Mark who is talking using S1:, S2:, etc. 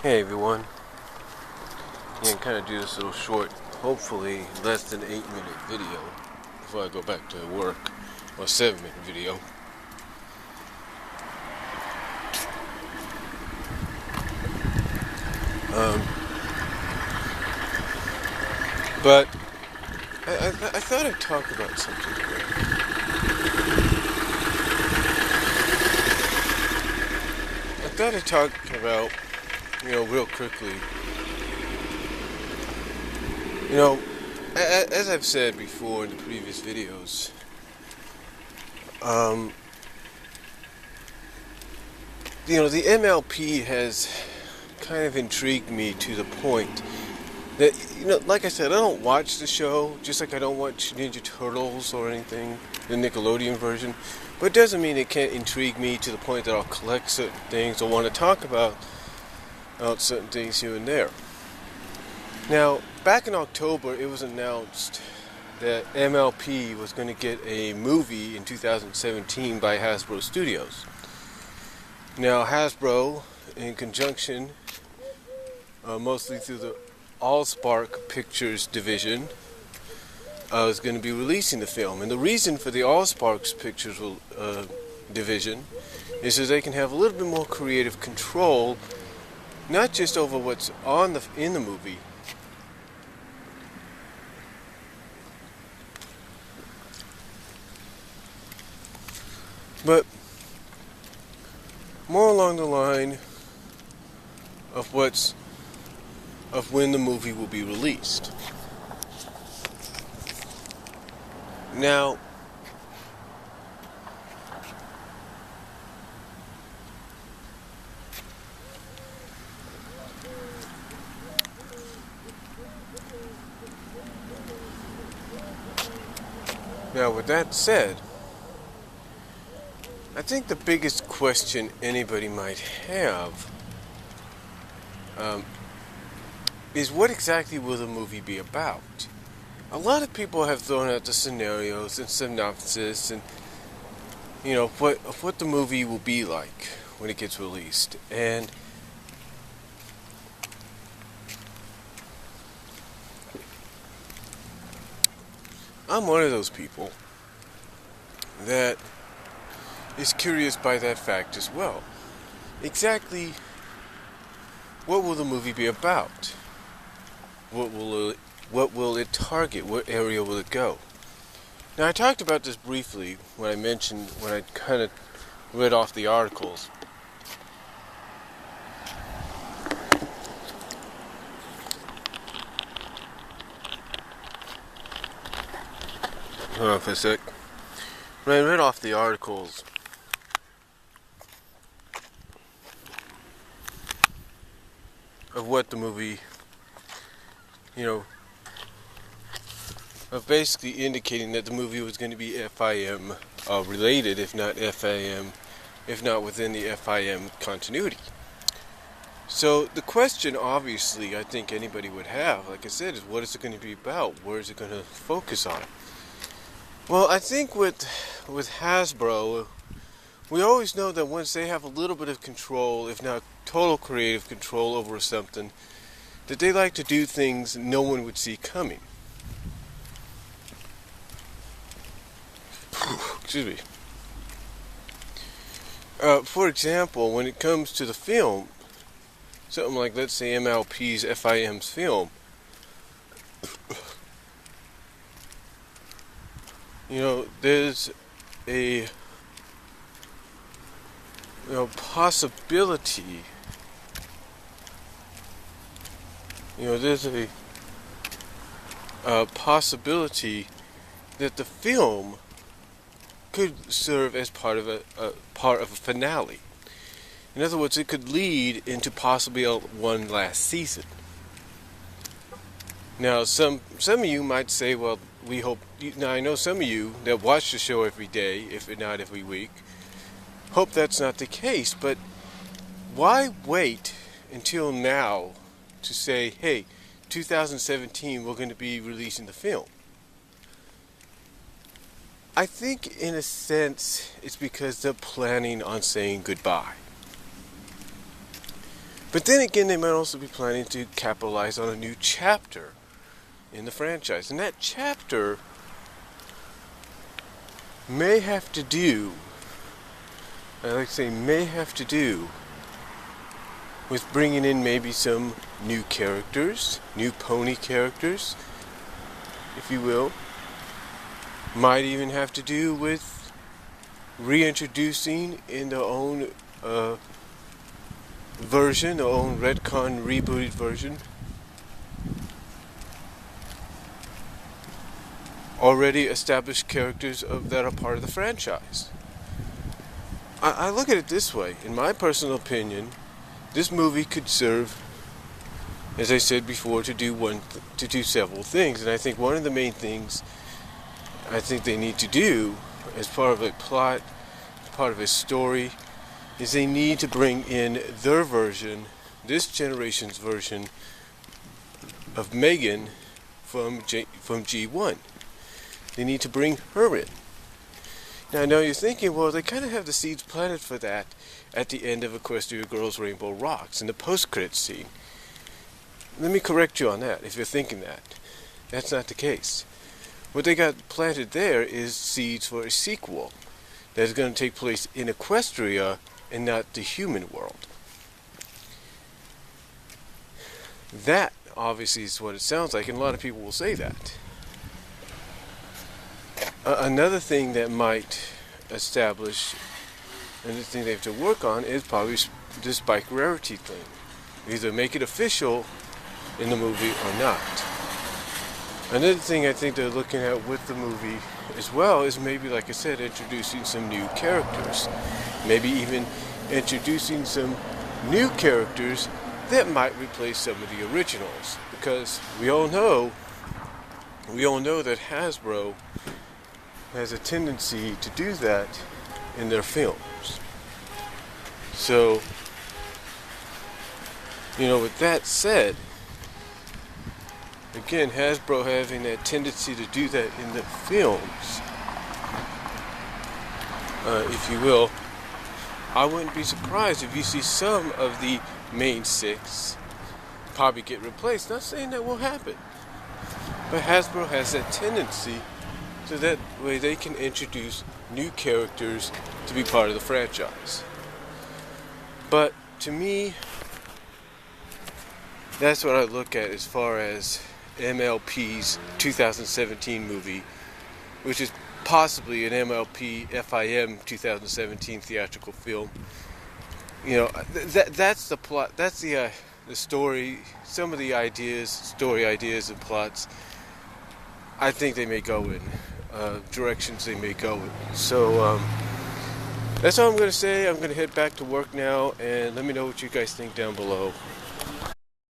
S1: Hey everyone, yeah, kind of do this little short, hopefully less than 8-minute video before I go back to work, or 7-minute video. But I thought I'd talk about something today. I thought I'd talk about, real quickly, as I've said before in the previous videos, the MLP has kind of intrigued me to the point that, like I said, I don't watch the show, just like I don't watch Ninja Turtles or anything, the Nickelodeon version, but it doesn't mean it can't intrigue me to the point that I'll collect certain things or want to talk about certain things here and there. Now, back in October, it was announced that MLP was going to get a movie in 2017 by Hasbro Studios. Now, Hasbro, in conjunction, mostly through the AllSpark Pictures division, is going to be releasing the film. And the reason for the AllSpark Pictures division is so they can have a little bit more creative control, not just over what's in the movie, but more along the line of when the movie will be released. Now, with that said, I think the biggest question anybody might have is what exactly will the movie be about? A lot of people have thrown out the scenarios and synopsis and what the movie will be like when it gets released. And I'm one of those people that is curious by that fact as well. Exactly what will the movie be about? What will it target? What area will it go? Now, I talked about this briefly when I kind of read off the articles. Hold on for a sec. When I read off the articles, of what the movie, of basically indicating that the movie was going to be FIM related, if not FIM, if not within the FIM continuity. So the question, obviously, I think anybody would have, like I said, is what is it going to be about? Where is it going to focus on? Well, I think with Hasbro, we always know that once they have a little bit of control, if not total creative control over something, that they like to do things no one would see coming. Excuse me. For example, when it comes to the film, something like, let's say, MLP's FIM's film, there's a possibility. There's a possibility that the film could serve as part of a finale. In other words, it could lead into possibly one last season. Now, some of you might say, well, we hope. Now, I know some of you that watch the show every day, if not every week, hope that's not the case. But why wait until now to say, hey, 2017, we're going to be releasing the film? I think, in a sense, it's because they're planning on saying goodbye. But then again, they might also be planning to capitalize on a new chapter in the franchise. And that chapter may have to do, I like to say may have to do, with bringing in maybe some new characters, new pony characters, if you will. Might even have to do with reintroducing in their own version, their own retcon rebooted version, already established characters that are part of the franchise. I look at it this way. In my personal opinion, this movie could serve, as I said before, to do several things. And I think one of the main things I think they need to do as part of a plot, part of a story, is they need to bring in their version, this generation's version of Megan from G1. They need to bring her in. Now I know you're thinking, well, they kind of have the seeds planted for that at the end of Equestria Girls Rainbow Rocks in the post-credits scene. Let me correct you on that if you're thinking that. That's not the case. What they got planted there is seeds for a sequel that is going to take place in Equestria and not the human world. That obviously is what it sounds like, and a lot of people will say that. Another thing that might establish, and the thing they have to work on, is probably this bike rarity thing. Either make it official in the movie or not. Another thing I think they're looking at with the movie as well is maybe, like I said, introducing some new characters. Maybe even introducing some new characters that might replace some of the originals. Because we all know that Hasbro has a tendency to do that in their films. So, with that said, again, Hasbro having that tendency to do that in the films, if you will, I wouldn't be surprised if you see some of the main six probably get replaced. Not saying that will happen, but Hasbro has that tendency, so that way they can introduce new characters to be part of the franchise. But to me, that's what I look at as far as MLP's 2017 movie, which is possibly an MLP FIM 2017 theatrical film. That's the plot. That's the story. Some of the story ideas and plots, I think they may go in directions they may go in. So that's all I'm going to say. I'm going to head back to work now, and let me know what you guys think down below.